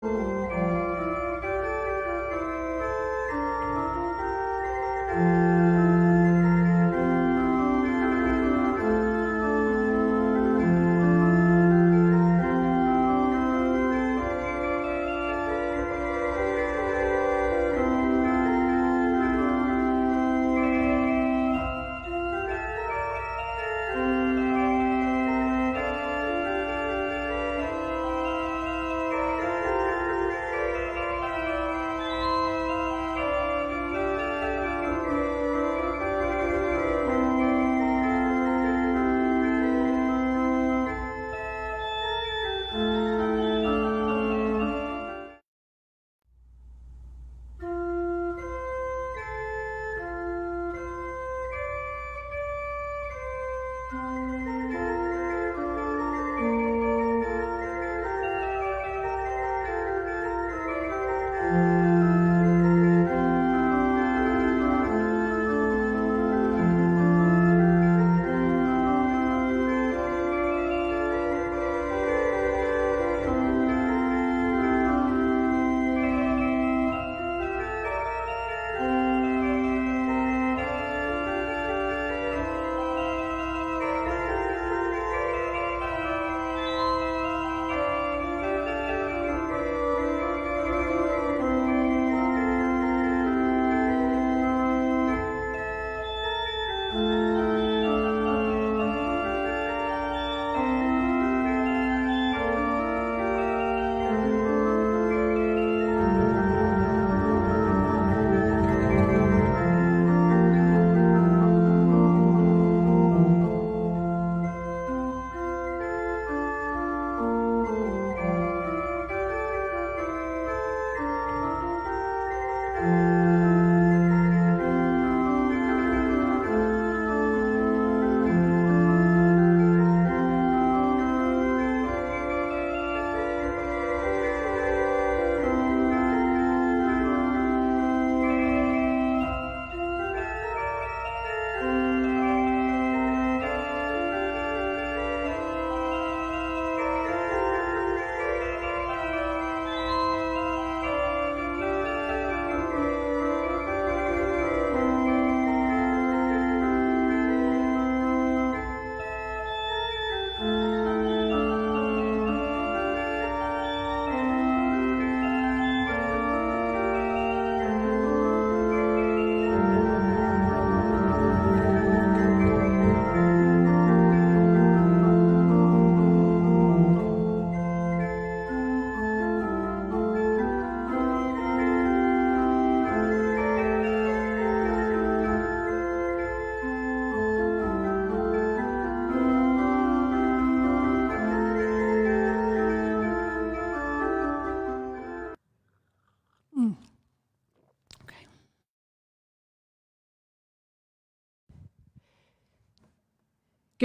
Good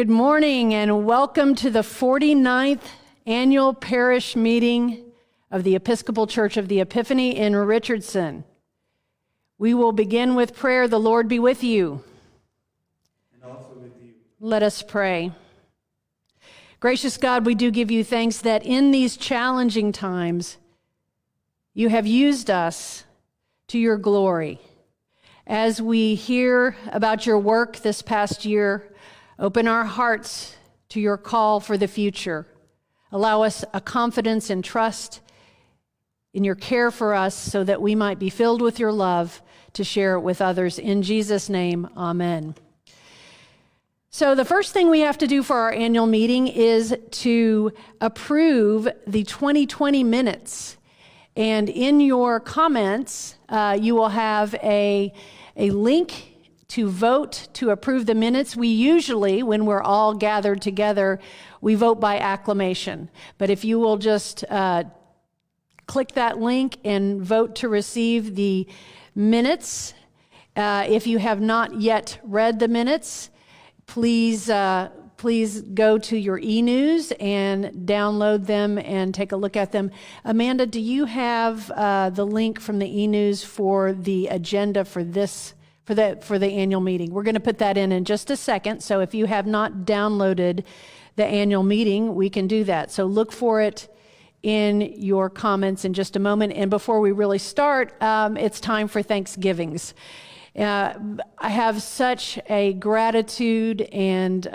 morning and welcome to the 49th annual parish meeting of the Episcopal Church of the Epiphany in Richardson. We will begin with prayer. The Lord be with you. And also with you. Let us pray. Gracious God, we do give you thanks that in these challenging times, you have used us to your glory. As we hear about your work this past year, open our hearts to your call for the future. Allow us a confidence and trust in your care for us so that we might be filled with your love to share it with others. In Jesus' name, amen. So the first thing we have to do for our annual meeting is to approve the 2020 minutes. And in your comments, you will have a link to vote to approve the minutes. We usually, when we're all gathered together, we vote by acclamation. But if you will just click that link and vote to receive the minutes. If you have not yet read the minutes, please go to your e-news and download them and take a look at them. Amanda, do you have the link from the e-news for the agenda for this? For the annual meeting. We're going to put that in just a second. So if you have not downloaded the annual meeting, we can do that. So look for it in your comments in just a moment. And before we really start, it's time for Thanksgivings. I have such a gratitude and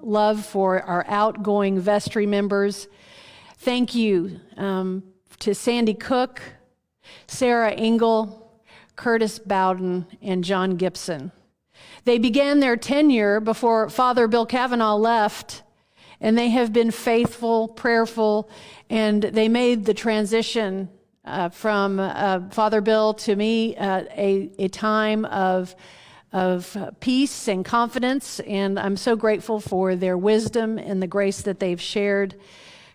love for our outgoing vestry members. Thank you to Sandy Cook, Sarah Engel, Curtis Bowden, and John Gibson. They began their tenure before Father Bill Kavanaugh left, and they have been faithful, prayerful, and they made the transition from Father Bill to me a time of peace and confidence, and I'm so grateful for their wisdom and the grace that they've shared.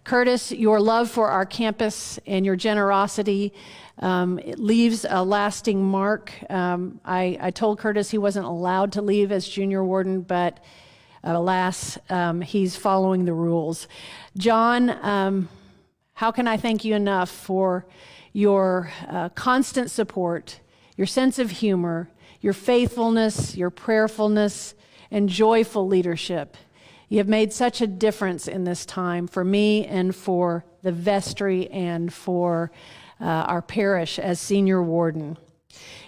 Curtis, your love for our campus and your generosity, it leaves a lasting mark. I told Curtis he wasn't allowed to leave as junior warden, but alas, he's following the rules. John, how can I thank you enough for your constant support, your sense of humor, your faithfulness, your prayerfulness, and joyful leadership? You have made such a difference in this time for me and for the vestry and for our parish as senior warden.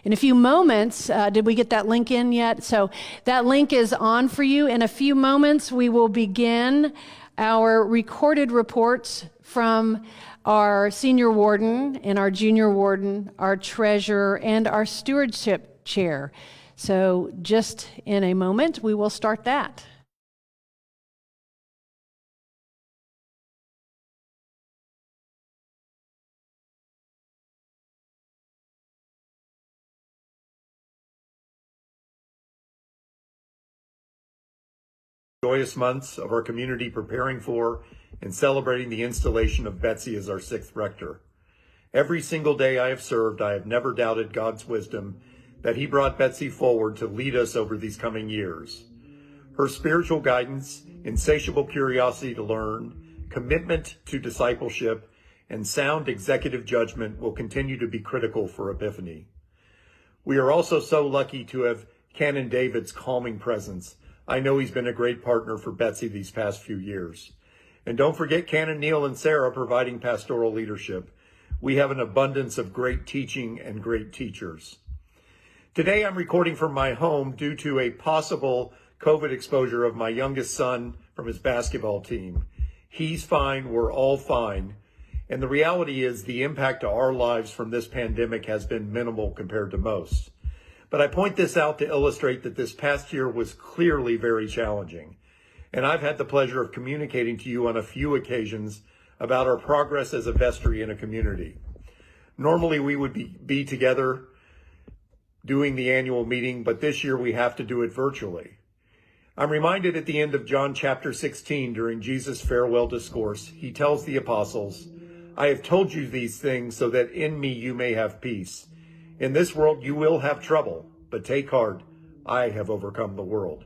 In a few moments, did we get that link in yet? So that link is on for you. In a few moments, we will begin our recorded reports from our senior warden and our junior warden, our treasurer, and our stewardship chair. So just in a moment, we will start that. Joyous months of our community preparing for and celebrating the installation of Betsy as our 6th rector. Every single day I have served, I have never doubted God's wisdom that he brought Betsy forward to lead us over these coming years. Her spiritual guidance, insatiable curiosity to learn, commitment to discipleship, and sound executive judgment will continue to be critical for Epiphany. We are also so lucky to have Canon David's calming presence. I know he's been a great partner for Betsy these past few years. And don't forget Canon Neil and Sarah providing pastoral leadership. We have an abundance of great teaching and great teachers. Today I'm recording from my home due to a possible COVID exposure of my youngest son from his basketball team. He's fine, we're all fine. And the reality is the impact to our lives from this pandemic has been minimal compared to most. But I point this out to illustrate that this past year was clearly very challenging. And I've had the pleasure of communicating to you on a few occasions about our progress as a vestry in a community. Normally we would be together doing the annual meeting, but this year we have to do it virtually. I'm reminded at the end of John chapter 16 during Jesus' farewell discourse, he tells the apostles, "I have told you these things so that in me you may have peace. In this world you will have trouble, but take heart, I have overcome the world."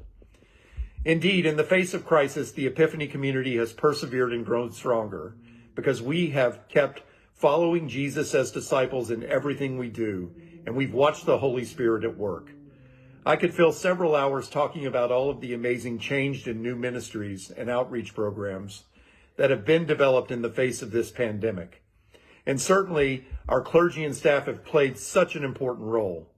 Indeed, in the face of crisis, the Epiphany community has persevered and grown stronger because we have kept following Jesus as disciples in everything we do, and we've watched the Holy Spirit at work. I could fill several hours talking about all of the amazing changed and new ministries and outreach programs that have been developed in the face of this pandemic. And certainly, our clergy and staff have played such an important role.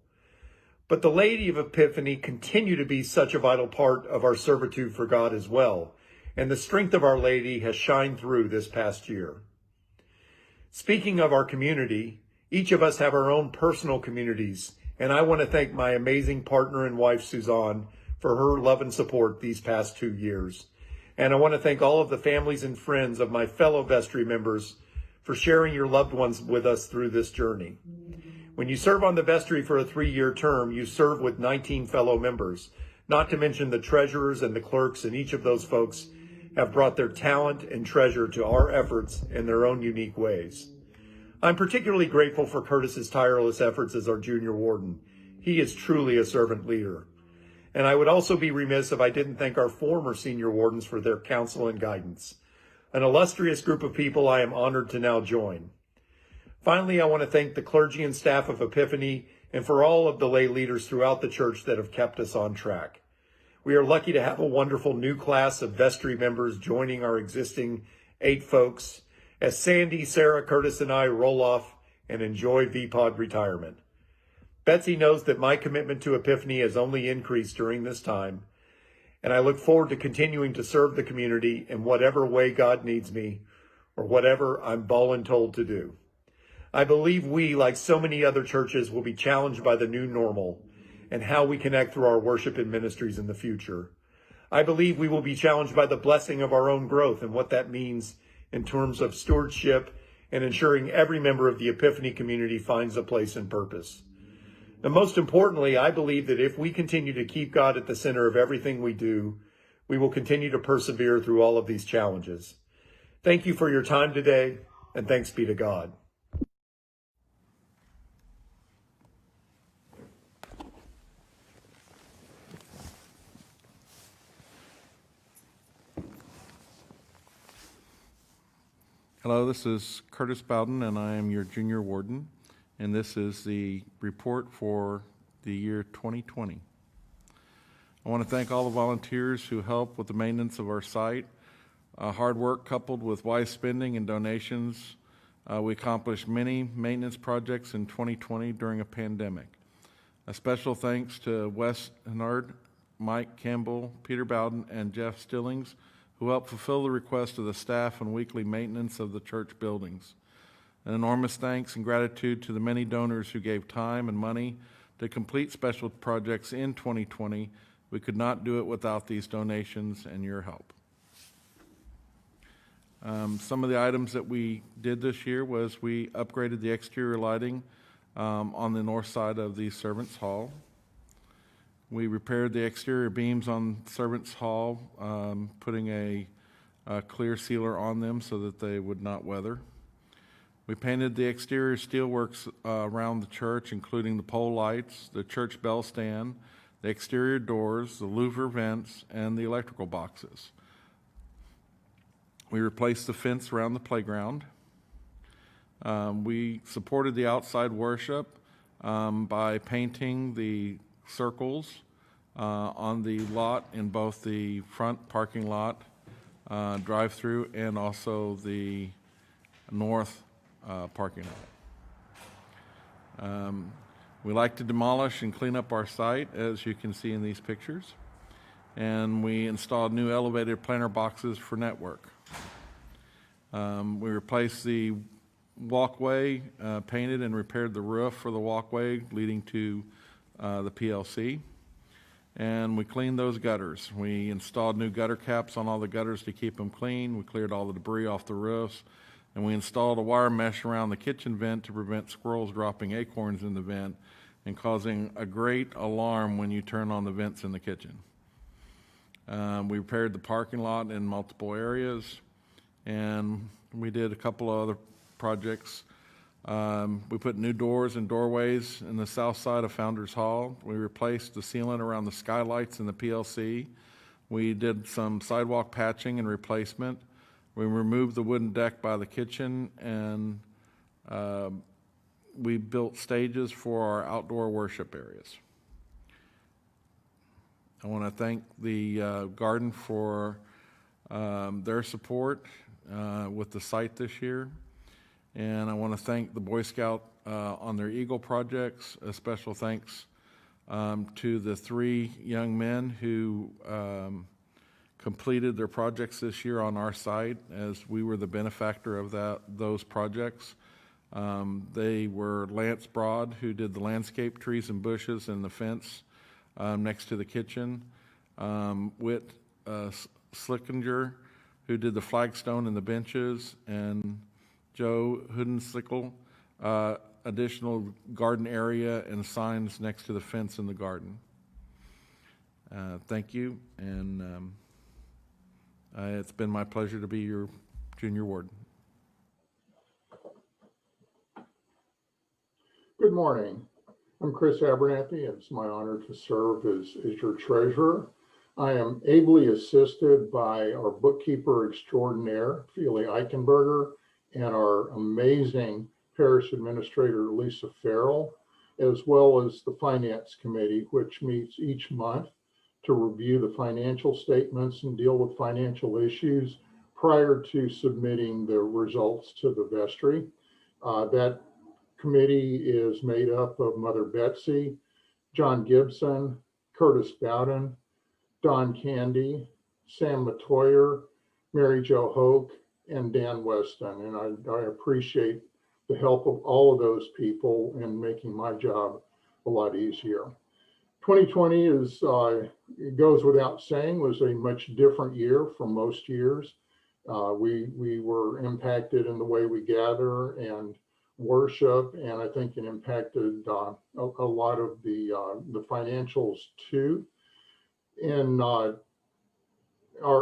But the laity of Epiphany continue to be such a vital part of our servitude for God as well, and the strength of our laity has shined through this past year. Speaking of our community, each of us have our own personal communities, and I want to thank my amazing partner and wife, Suzanne, for her love and support these past 2 years. And I want to thank all of the families and friends of my fellow vestry members for sharing your loved ones with us through this journey. When you serve on the vestry for a 3-year term, you serve with 19 fellow members, not to mention the treasurers and the clerks, and each of those folks have brought their talent and treasure to our efforts in their own unique ways. I'm particularly grateful for Curtis's tireless efforts as our junior warden. He is truly a servant leader. And I would also be remiss if I didn't thank our former senior wardens for their counsel and guidance. An illustrious group of people I am honored to now join. Finally, I want to thank the clergy and staff of Epiphany and for all of the lay leaders throughout the church that have kept us on track. We are lucky to have a wonderful new class of vestry members joining our existing 8 folks, as Sandy, Sarah, Curtis, and I roll off and enjoy VPOD retirement. Betsy knows that my commitment to Epiphany has only increased during this time, and I look forward to continuing to serve the community in whatever way God needs me or whatever I'm voluntold to do. I believe we, like so many other churches, will be challenged by the new normal and how we connect through our worship and ministries in the future. I believe we will be challenged by the blessing of our own growth and what that means in terms of stewardship and ensuring every member of the Epiphany community finds a place and purpose. And most importantly, I believe that if we continue to keep God at the center of everything we do, we will continue to persevere through all of these challenges. Thank you for your time today, and thanks be to God. Hello, this is Curtis Bowden, and I am your junior warden, and this is the report for the year 2020. I want to thank all the volunteers who help with the maintenance of our site. Hard work coupled with wise spending and donations, we accomplished many maintenance projects in 2020 during a pandemic. A special thanks to Wes Hennard, Mike Campbell, Peter Bowden, and Jeff Stillings, who helped fulfill the request of the staff and weekly maintenance of the church buildings. An enormous thanks and gratitude to the many donors who gave time and money to complete special projects in 2020. We could not do it without these donations and your help. Some of the items that we did this year was we upgraded the exterior lighting on the north side of the Servants' Hall. We repaired the exterior beams on Servants' Hall, putting a clear sealer on them so that they would not weather. We painted the exterior steelworks around the church, including the pole lights, the church bell stand, the exterior doors, the louver vents, and the electrical boxes. We replaced the fence around the playground. We supported the outside worship by painting the circles on the lot in both the front parking lot, drive-through, and also the north parking lot. We like to demolish and clean up our site, as you can see in these pictures. And we installed new elevated planter boxes for network. We replaced the walkway, painted and repaired the roof for the walkway leading to the PLC. And we cleaned those gutters. We installed new gutter caps on all the gutters to keep them clean. We cleared all the debris off the roofs. And we installed a wire mesh around the kitchen vent to prevent squirrels dropping acorns in the vent and causing a great alarm when you turn on the vents in the kitchen. We repaired the parking lot in multiple areas, and we did a couple of other projects. We put new doors and doorways in the south side of Founders Hall. We replaced the sealant around the skylights in the PLC. We did some sidewalk patching and replacement. We removed the wooden deck by the kitchen, and we built stages for our outdoor worship areas. I want to thank the garden for their support with the site this year. And I want to thank the Boy Scout on their Eagle projects. A special thanks to the 3 young men who completed their projects this year on our site, as we were the benefactor of those projects. They were Lance Broad, who did the landscape, trees and bushes, and the fence next to the kitchen. Whit Slickinger, who did the flagstone and the benches, and Joe Hudensickle, additional garden area and signs next to the fence in the garden. Thank you, and it's been my pleasure to be your junior warden. Good morning. I'm Chris Abernathy, and it's my honor to serve as your treasurer. I am ably assisted by our bookkeeper extraordinaire, Feely Eichenberger, and our amazing parish administrator, Lisa Farrell, as well as the finance committee, which meets each month to review the financial statements and deal with financial issues prior to submitting the results to the vestry. That committee is made up of Mother Betsy, John Gibson, Curtis Bowden, Don Candy, Sam Matoyer, Mary Jo Hoke, and Dan Weston. And I appreciate the help of all of those people in making my job a lot easier. 2020 is, it goes without saying, was a much different year from most years. We were impacted in the way we gather and worship, and I think it impacted a lot of the financials too. In our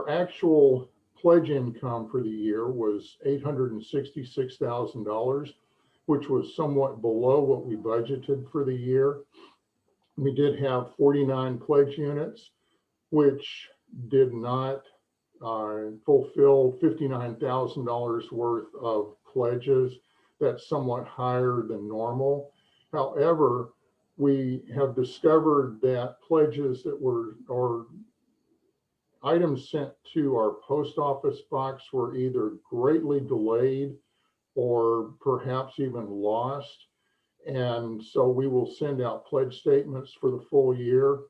actual pledge income for the year was $866,000, which was somewhat below what we budgeted for the year. We did have 49 pledge units, which did not fulfill $59,000 worth of pledges. That's somewhat higher than normal. However, we have discovered that pledges that were, or items sent to our post office box were either greatly delayed or perhaps even lost. And so we will send out pledge statements for the full year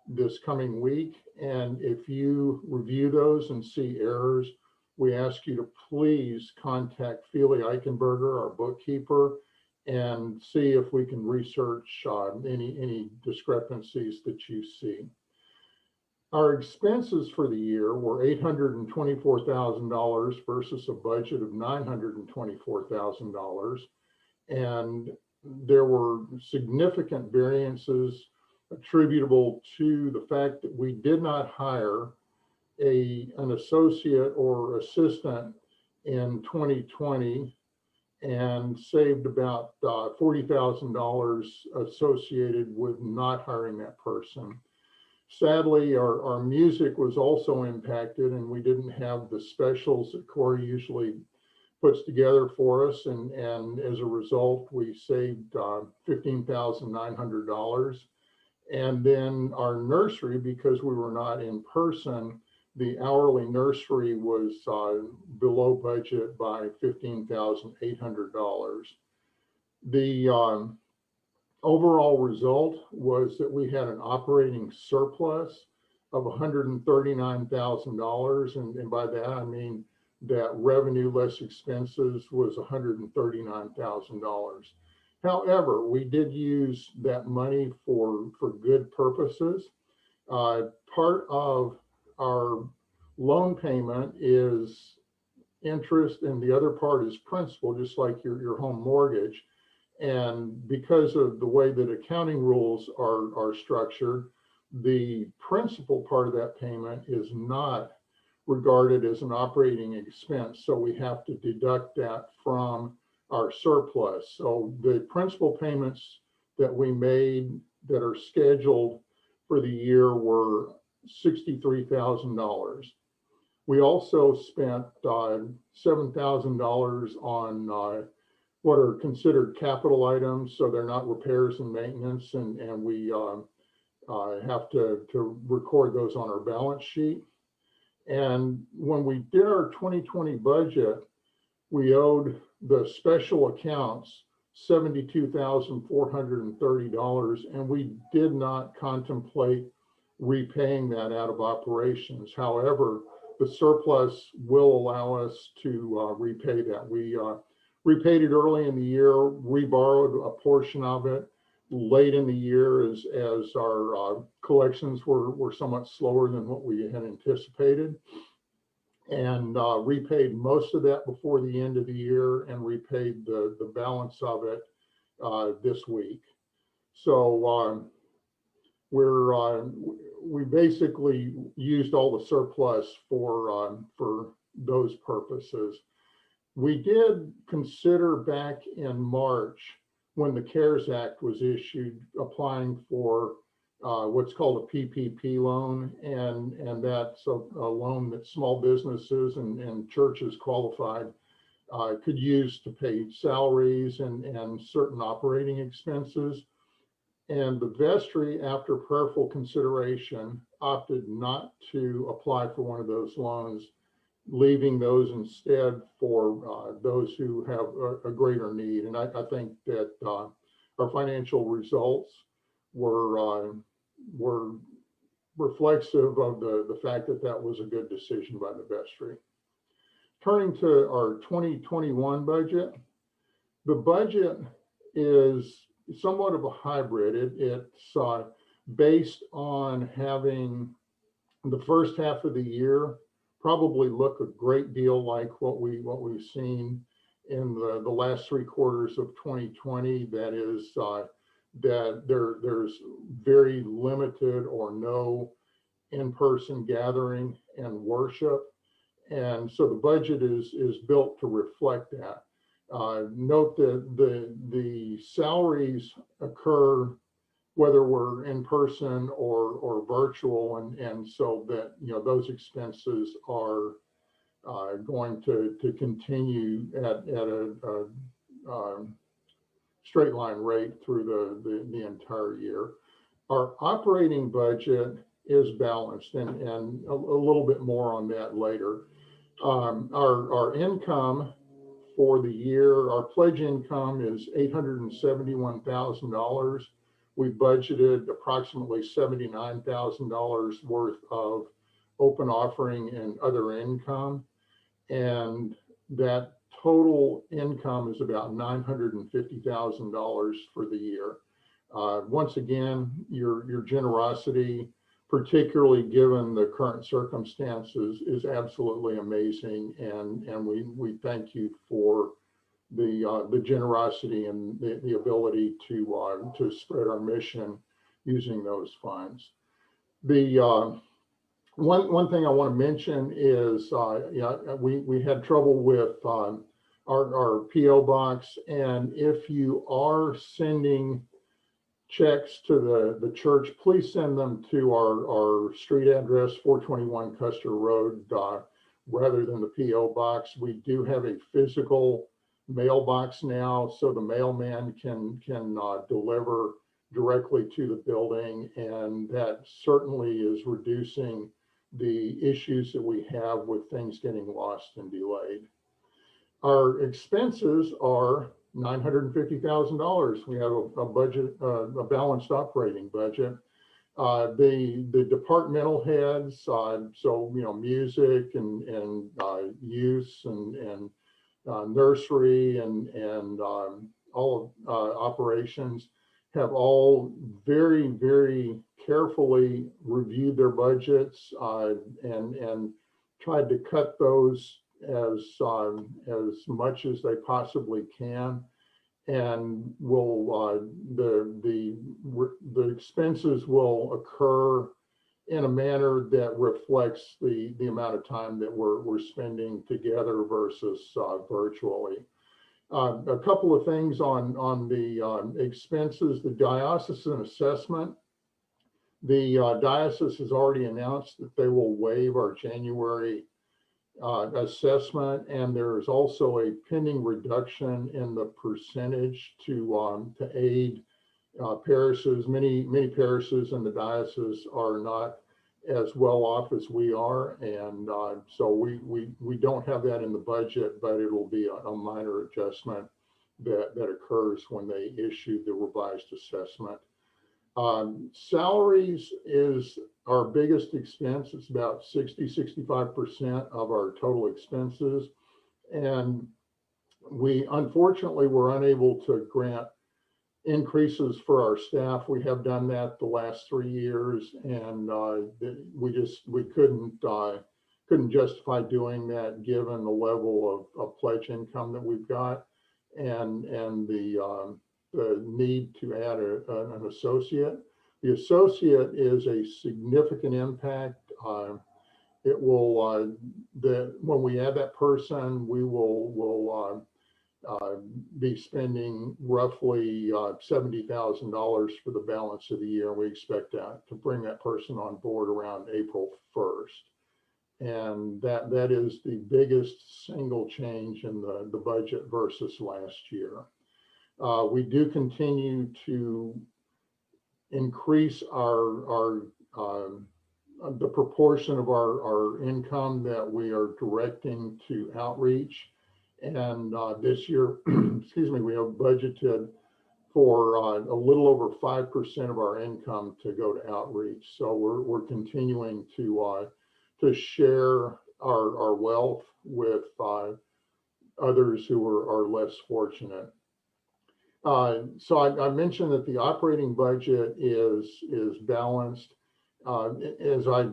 this coming week. And if you review those and see errors, we ask you to please contact Feely Eichenberger, our bookkeeper, and see if we can research any discrepancies that you see. Our expenses for the year were $824,000 versus a budget of $924,000. And there were significant variances attributable to the fact that we did not hire an associate or assistant in 2020 and saved about $40,000 associated with not hiring that person. Sadly, our music was also impacted, and we didn't have the specials that Corey usually puts together for us. And as a result, we saved $15,900. And then our nursery, because we were not in person, the hourly nursery was below budget by $15,800. The overall result was that we had an operating surplus of $139,000. And by that, I mean that revenue less expenses was $139,000. However, we did use that money for good purposes. Part of our loan payment is interest, and the other part is principal, just like your home mortgage. And because of the way that accounting rules are structured, the principal part of that payment is not regarded as an operating expense. So we have to deduct that from our surplus. So the principal payments that we made that are scheduled for the year were $63,000. We also spent $7,000 on what are considered capital items. So they're not repairs and maintenance, and we have to record those on our balance sheet. And when we did our 2020 budget, we owed the special accounts $72,430, and we did not contemplate repaying that out of operations. However, the surplus will allow us to repay that. We repaid it early in the year, reborrowed a portion of it late in the year as our collections were somewhat slower than what we had anticipated, and repaid most of that before the end of the year and repaid the balance of it this week. So we basically used all the surplus for those purposes. We did consider back in March, when the CARES Act was issued, applying for what's called a PPP loan, and that's a loan that small businesses and churches qualified could use to pay salaries and certain operating expenses. And the vestry, after prayerful consideration, opted not to apply for one of those loans. leaving those instead for those who have a greater need. And I think that our financial results were reflexive of the fact that that was a good decision by the vestry. Turning to our 2021 budget, the budget is somewhat of a hybrid. It's based on having the first half of the year probably look a great deal like what we've seen in the last 3 quarters of 2020. That is that there's very limited or no in-person gathering and worship, and so the budget is built to reflect that. Note that the salaries occur whether we're in person or virtual, and so that those expenses are going to continue at a straight line rate through the entire year. Our operating budget is balanced, and a little bit more on that later. Our income for the year, our pledge income is $871,000. We budgeted approximately $79,000 worth of open offering and other income, and that total income is about $950,000 for the year. Once again, your generosity, particularly given the current circumstances, is absolutely amazing, and we thank you for the generosity and the ability to spread our mission using those funds. The one thing I want to mention is we had trouble with our PO box, and if you are sending checks to the church, please send them to our street address, 421 Custer Road, rather than the PO box. We do have a physical mailbox now, so the mailman can deliver directly to the building, and that certainly is reducing the issues that we have with things getting lost and delayed. Our expenses are $950,000. We have a budget, a balanced operating budget. The departmental heads, so music and use and nursery and all operations, have all very, very carefully reviewed their budgets and tried to cut those as much as they possibly can, and will the expenses will occur in a manner that reflects the amount of time that we're spending together versus virtually. A couple of things on the expenses. The Diocesan Assessment. The diocese has already announced that they will waive our January assessment, and there is also a pending reduction in the percentage to aid parishes. Many parishes in the diocese are not as well off as we are, and so we don't have that in the budget, but it will be a minor adjustment that occurs when they issue the revised assessment. Salaries is our biggest expense. It's about 65% of our total expenses, and we unfortunately were unable to grant increases for our staff. We have done that the last 3 years, and we couldn't justify doing that given the level of pledge income that we've got, and the need to add an associate. The associate is a significant impact. It will when we add that person, we will be spending roughly $70,000 for the balance of the year. We expect to bring that person on board around April 1st. And that is the biggest single change in the budget versus last year. We do continue to increase our the proportion of our income that we are directing to outreach. And this year, excuse me, we have budgeted for a little over 5% of our income to go to outreach. So we're continuing to share our wealth with others who are less fortunate. So I mentioned that the operating budget is balanced. As I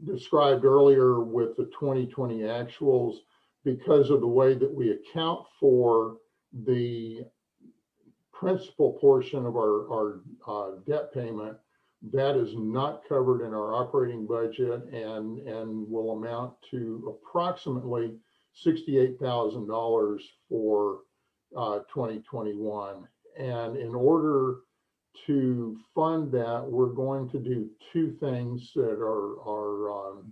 described earlier with the 2020 actuals, because of the way that we account for the principal portion of our debt payment, that is not covered in our operating budget and will amount to approximately $68,000 for 2021. And in order to fund that, we're going to do two things that are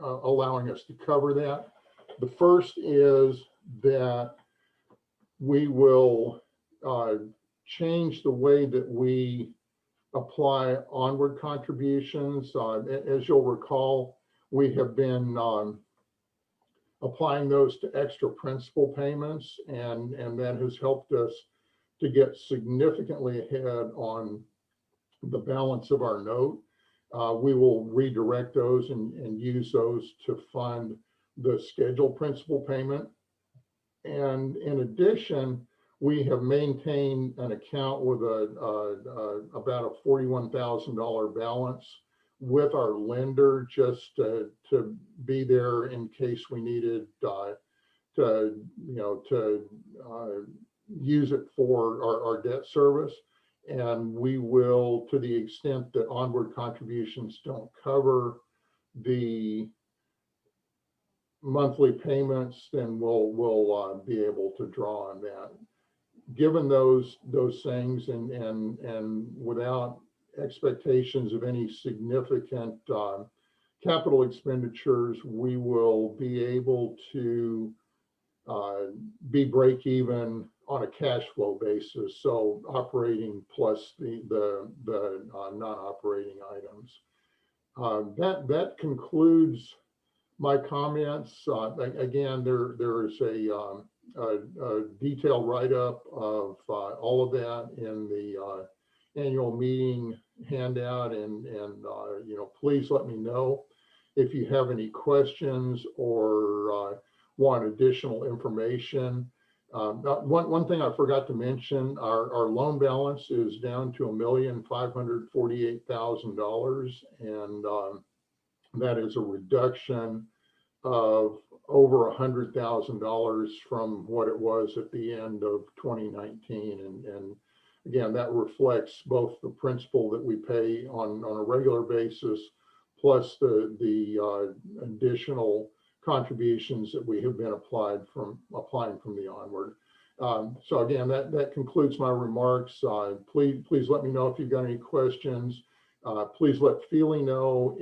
allowing us to cover that. The first is that we will change the way that we apply onward contributions. As you'll recall, we have been applying those to extra principal payments, and that has helped us to get significantly ahead on the balance of our note. We will redirect those and use those to fund the scheduled principal payment. And in addition, we have maintained an account with about a $41,000 balance with our lender, just to be there in case we needed to use it for our debt service. And we will, to the extent that onward contributions don't cover the monthly payments, then we'll be able to draw on that. Given those things, and without expectations of any significant capital expenditures, we will be able to be break even on a cash flow basis. So operating plus the non-operating items. That concludes my comments. Again, there is a detailed write-up of all of that in the annual meeting handout, and please let me know if you have any questions or want additional information. One thing I forgot to mention, our loan balance is down to $1,548,000, and that is a reduction of over $100,000 from what it was at the end of 2019. And again, that reflects both the principal that we pay on a regular basis, plus the additional contributions that we have been applying from the onward. So again, that concludes my remarks. Please let me know if you've got any questions. Please let Feely know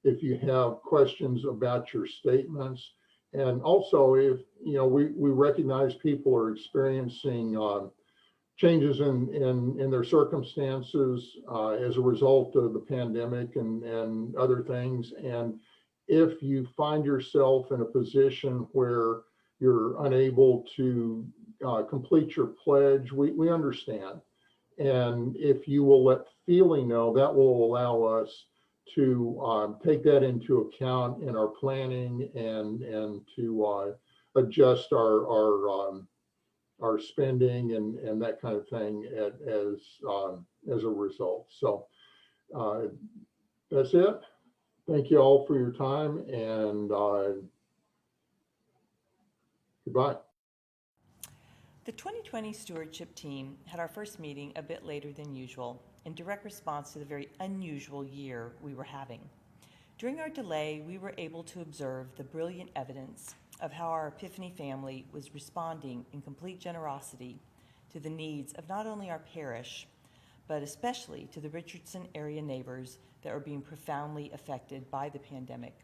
if you have questions about your statements. And also, if we recognize people are experiencing changes in their circumstances as a result of the pandemic and other things. And if you find yourself in a position where you're unable to complete your pledge, we understand. And if you will let Feely know, that will allow us to take that into account in our planning and to adjust our spending and that kind of thing as a result. So that's it. Thank you all for your time, and goodbye. The 2020 stewardship team had our first meeting a bit later than usual, in direct response to the very unusual year we were having. During our delay, we were able to observe the brilliant evidence of how our Epiphany family was responding in complete generosity to the needs of not only our parish, but especially to the Richardson area neighbors that were being profoundly affected by the pandemic.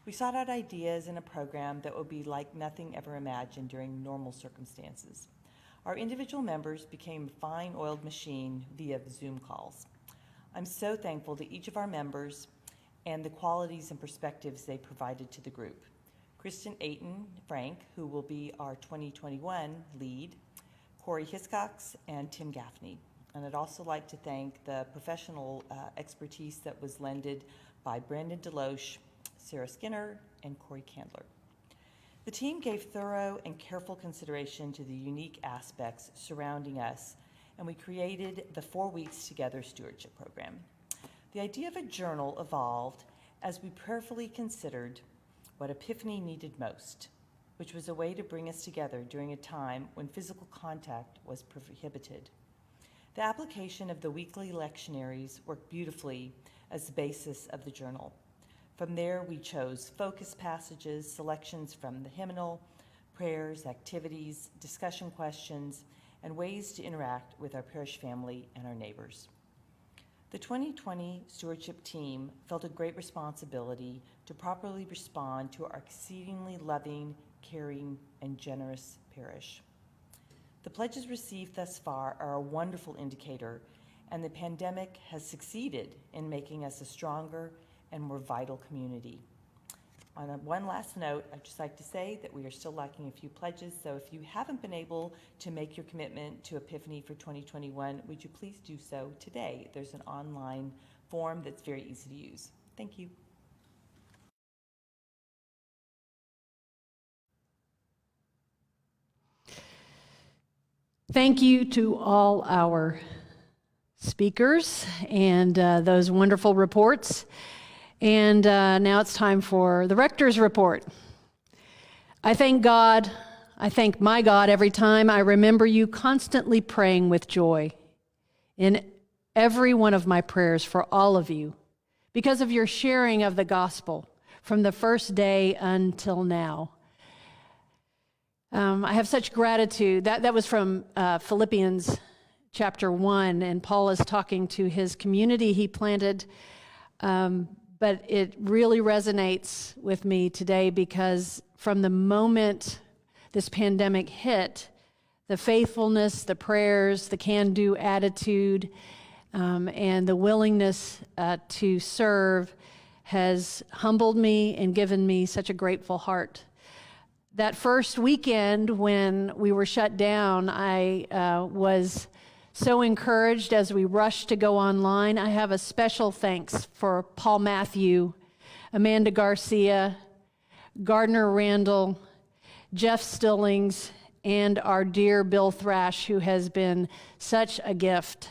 We sought out ideas in a program that would be like nothing ever imagined during normal circumstances. Our individual members became a fine-oiled machine via Zoom calls. I'm so thankful to each of our members and the qualities and perspectives they provided to the group. Kristen Ayton Frank, who will be our 2021 lead, Corey Hiscox, and Tim Gaffney. And I'd also like to thank the professional expertise that was lended by Brandon Deloche, Sarah Skinner, and Corey Candler. The team gave thorough and careful consideration to the unique aspects surrounding us, and we created the 4 Weeks Together Stewardship Program. The idea of a journal evolved as we prayerfully considered what Epiphany needed most, which was a way to bring us together during a time when physical contact was prohibited. The application of the weekly lectionaries worked beautifully as the basis of the journal. From there, we chose focus passages, selections from the hymnal, prayers, activities, discussion questions, and ways to interact with our parish family and our neighbors. The 2020 stewardship team felt a great responsibility to properly respond to our exceedingly loving, caring, and generous parish. The pledges received thus far are a wonderful indicator, and the pandemic has succeeded in making us a stronger and more vital community. On one last note, I'd just like to say that we are still lacking a few pledges, so if you haven't been able to make your commitment to Epiphany for 2021, would you please do so today? There's an online form that's very easy to use. Thank you. Thank you to all our speakers and those wonderful reports. And now it's time for the Rector's report. I thank my God every time I remember you constantly praying with joy in every one of my prayers for all of you because of your sharing of the gospel from the first day until now. I have such gratitude. That was from Philippians chapter 1, and Paul is talking to his community he planted. But it really resonates with me today because from the moment this pandemic hit, the faithfulness, the prayers, the can-do attitude, and the willingness to serve has humbled me and given me such a grateful heart. That first weekend when we were shut down, I was so encouraged as we rushed to go online. I have a special thanks for Paul Matthew, Amanda Garcia, Gardner Randall, Jeff Stillings, and our dear Bill Thrash, who has been such a gift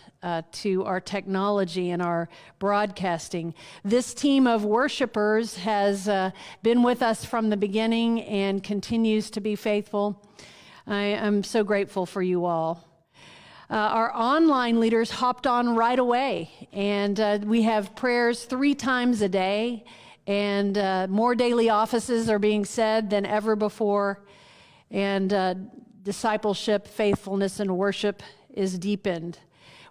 to our technology and our broadcasting. This team of worshipers has been with us from the beginning and continues to be faithful. I am so grateful for you all. Our online leaders hopped on right away, and we have prayers 3 times a day, and more daily offices are being said than ever before, and discipleship, faithfulness, and worship is deepened.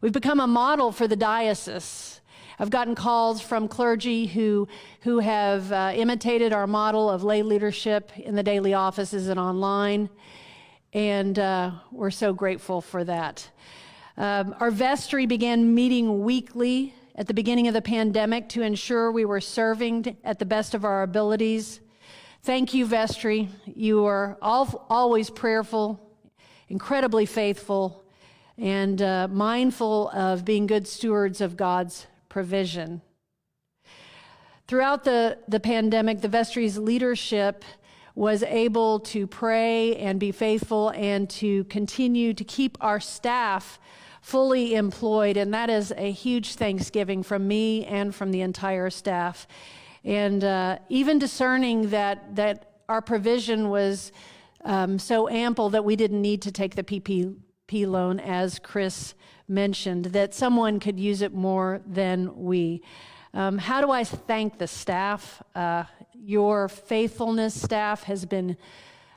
We've become a model for the diocese. I've gotten calls from clergy who have imitated our model of lay leadership in the daily offices and online, and we're so grateful for that. Our vestry began meeting weekly at the beginning of the pandemic to ensure we were serving at the best of our abilities. Thank you, vestry. You are always prayerful, incredibly faithful, and mindful of being good stewards of God's provision. Throughout the pandemic, the vestry's leadership was able to pray and be faithful and to continue to keep our staff fully employed, and that is a huge thanksgiving from me and from the entire staff. And even discerning that our provision was so ample that we didn't need to take the PPP loan, as Chris mentioned, that someone could use it more than we. How do I thank the staff? Your faithfulness, staff, has been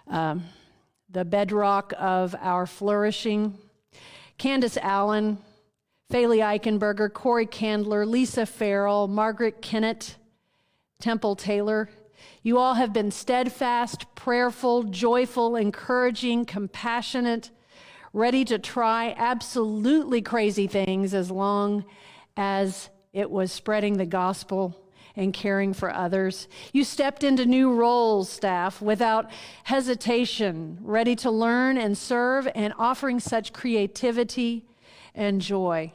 the bedrock of our flourishing. Candace Allen, Faley Eichenberger, Corey Candler, Lisa Farrell, Margaret Kennett, Temple Taylor. You all have been steadfast, prayerful, joyful, encouraging, compassionate, ready to try absolutely crazy things as long as it was spreading the gospel and caring for others. You stepped into new roles, staff, without hesitation, ready to learn and serve and offering such creativity and joy.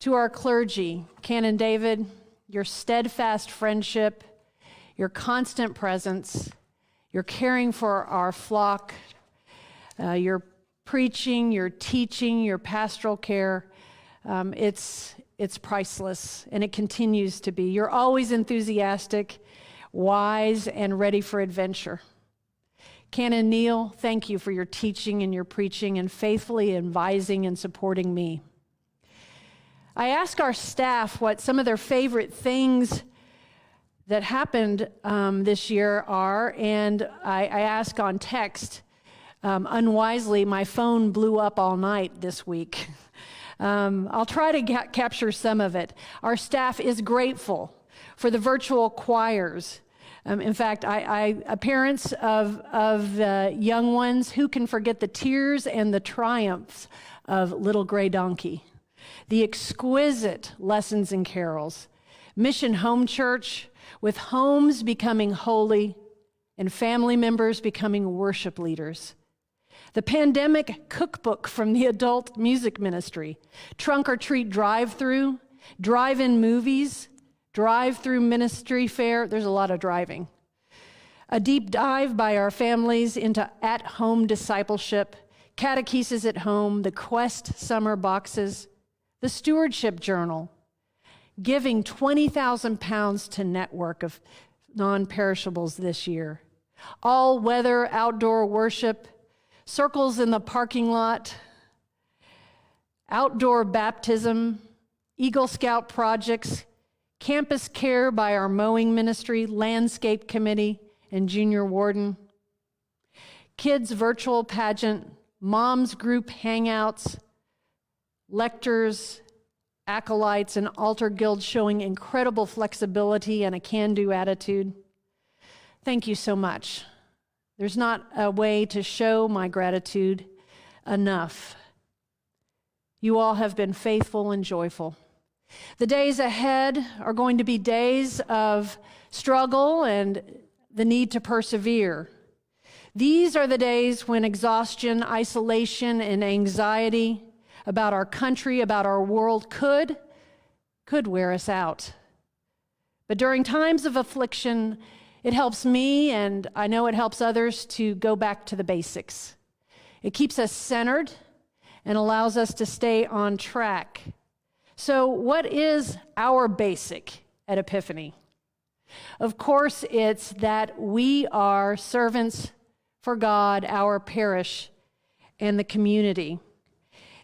To our clergy, Canon David, your steadfast friendship, your constant presence, your caring for our flock, your preaching, your teaching, your pastoral care, it's priceless, and it continues to be. You're always enthusiastic, wise, and ready for adventure. Canon Neil, thank you for your teaching and your preaching and faithfully advising and supporting me. I ask our staff what some of their favorite things that happened this year are, and I ask on text. Unwisely, my phone blew up all night this week. I'll try to capture some of it. Our staff is grateful for the virtual choirs. In fact, parents of young ones, who can forget the tears and the triumphs of Little Gray Donkey? The exquisite lessons and carols. Mission Home Church, with homes becoming holy and family members becoming worship leaders. The pandemic cookbook from the adult music ministry. Trunk or treat drive-through, drive-in movies, drive-through ministry fair. There's a lot of driving. A deep dive by our families into at-home discipleship, catechesis at home, the Quest summer boxes, the stewardship journal, giving 20,000 pounds to network of non-perishables this year. All-weather outdoor worship, circles in the parking lot, outdoor baptism, Eagle Scout projects, campus care by our mowing ministry, landscape committee, and junior warden, kids virtual pageant, moms group hangouts, lectors, acolytes, and altar guilds showing incredible flexibility and a can-do attitude. Thank you so much. There's not a way to show my gratitude enough. You all have been faithful and joyful. The days ahead are going to be days of struggle and the need to persevere. These are the days when exhaustion, isolation, and anxiety about our country, about our world could wear us out. But during times of affliction, it helps me, and I know it helps others, to go back to the basics. It keeps us centered and allows us to stay on track. So what is our basic at Epiphany? Of course, it's that we are servants for God, our parish, and the community.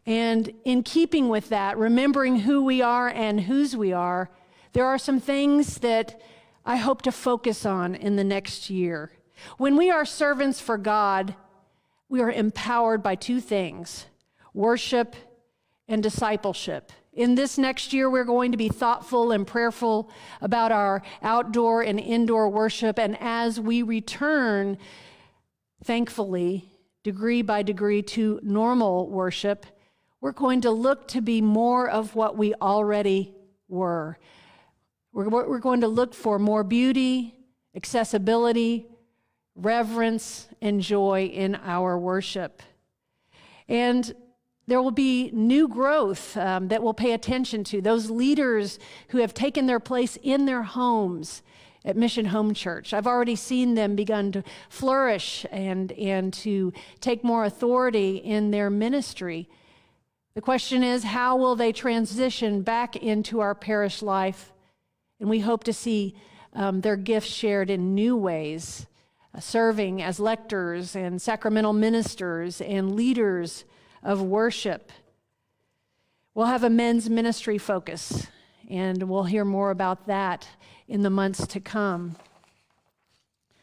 And in keeping with that, remembering who we are and whose we are, there are some things that I hope to focus on in the next year. When we are servants for God, we are empowered by two things: worship and discipleship. In this next year, we're going to be thoughtful and prayerful about our outdoor and indoor worship. And as we return, thankfully, degree by degree to normal worship, we're going to look to be more of what we already were. We're going to look for more beauty, accessibility, reverence, and joy in our worship. And there will be new growth that we'll pay attention to. Those leaders who have taken their place in their homes at Mission Home Church. I've already seen them begun to flourish and to take more authority in their ministry. The question is, how will they transition back into our parish life? And we hope to see their gifts shared in new ways, serving as lectors and sacramental ministers and leaders of worship. We'll have a men's ministry focus, and we'll hear more about that in the months to come.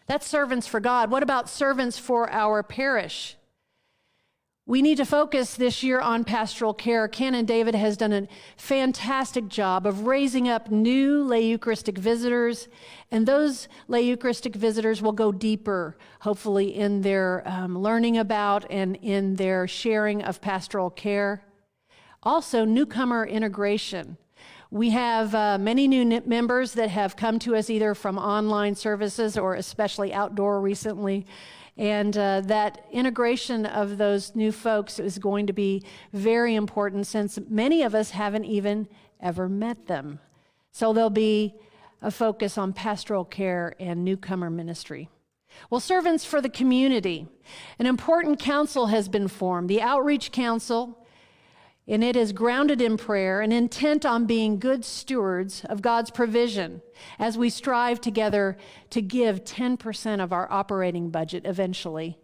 That's servants for God. What about servants for our parish? We need to focus this year on pastoral care. Canon David has done a fantastic job of raising up new lay Eucharistic visitors, and those lay Eucharistic visitors will go deeper, hopefully, in their learning about and in their sharing of pastoral care. Also, newcomer integration. We have many new members that have come to us either from online services or especially outdoor recently. And that integration of those new folks is going to be very important since many of us haven't even ever met them. So there'll be a focus on pastoral care and newcomer ministry. Well, servants for the community. An important council has been formed, the Outreach Council, and it is grounded in prayer and intent on being good stewards of God's provision as we strive together to give 10% of our operating budget eventually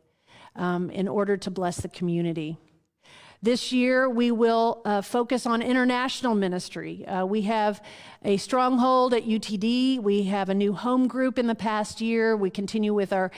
in order to bless the community. This year, we will focus on international ministry. We have a stronghold at UTD. We have a new home group in the past year. We continue with our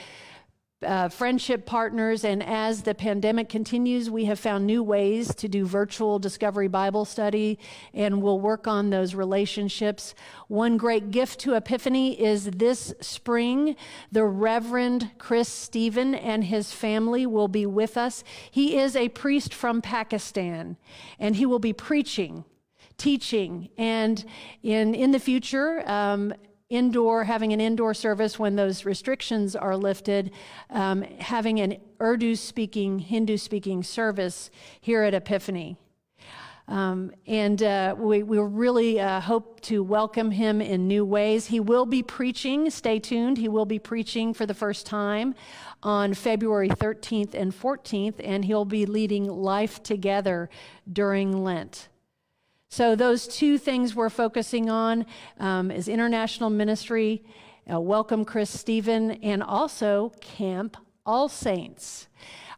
friendship partners, and as the pandemic continues, we have found new ways to do virtual Discovery Bible study, and we'll work on those relationships. One great gift to Epiphany is this spring, the Reverend Chris Stephen and his family will be with us. He is a priest from Pakistan, and he will be preaching, teaching, and in the future, having an indoor service when those restrictions are lifted, having an Urdu-speaking, Hindu-speaking service here at Epiphany. We really hope to welcome him in new ways. He will be preaching, stay tuned, he will be preaching for the first time on February 13th and 14th, and he'll be leading Life Together during Lent. So those two things we're focusing on is international ministry, Welcome Chris Stephen, and also Camp All Saints.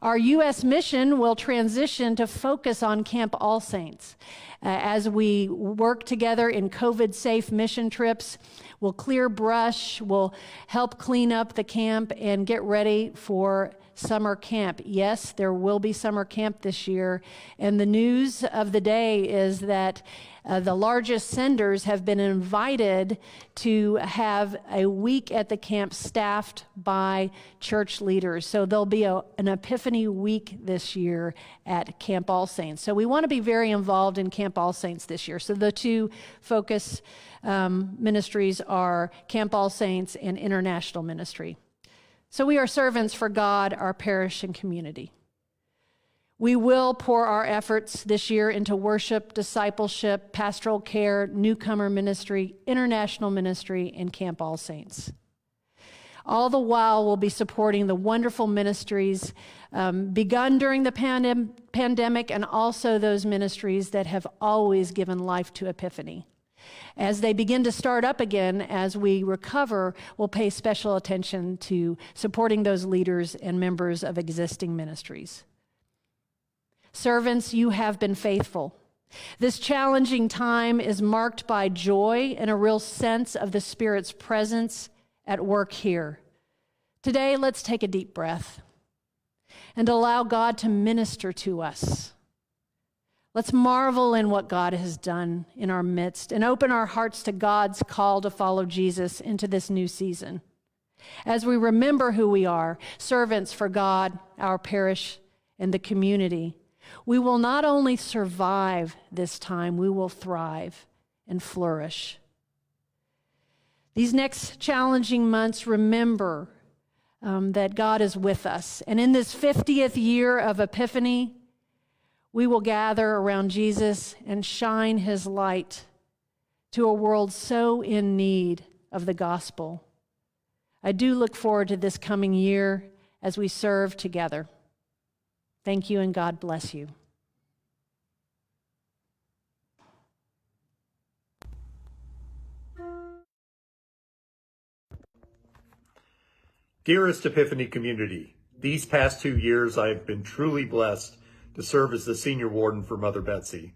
Our U.S. mission will transition to focus on Camp All Saints. As we work together in COVID-safe mission trips, we'll clear brush, we'll help clean up the camp and get ready for summer camp. Yes, there will be summer camp this year, and the news of the day is that the largest senders have been invited to have a week at the camp staffed by church leaders. So there'll be an Epiphany week this year at Camp All Saints. So we want to be very involved in Camp All Saints this year. So the two focus ministries are Camp All Saints and international ministry. So we are servants for God, our parish, and community. We will pour our efforts this year into worship, discipleship, pastoral care, newcomer ministry, international ministry, and Camp All Saints. All the while, we'll be supporting the wonderful ministries begun during the pandemic and also those ministries that have always given life to Epiphany. As they begin to start up again, as we recover, we'll pay special attention to supporting those leaders and members of existing ministries. Servants, you have been faithful. This challenging time is marked by joy and a real sense of the Spirit's presence at work here. Today, let's take a deep breath and allow God to minister to us. Let's marvel in what God has done in our midst and open our hearts to God's call to follow Jesus into this new season. As we remember who we are, servants for God, our parish, and the community, we will not only survive this time, we will thrive and flourish. These next challenging months, remember that God is with us. And in this 50th year of Epiphany, we will gather around Jesus and shine his light to a world so in need of the gospel. I do look forward to this coming year as we serve together. Thank you, and God bless you. Dearest Epiphany community, these past 2 years I have been truly blessed to serve as the senior warden for Mother Betsy.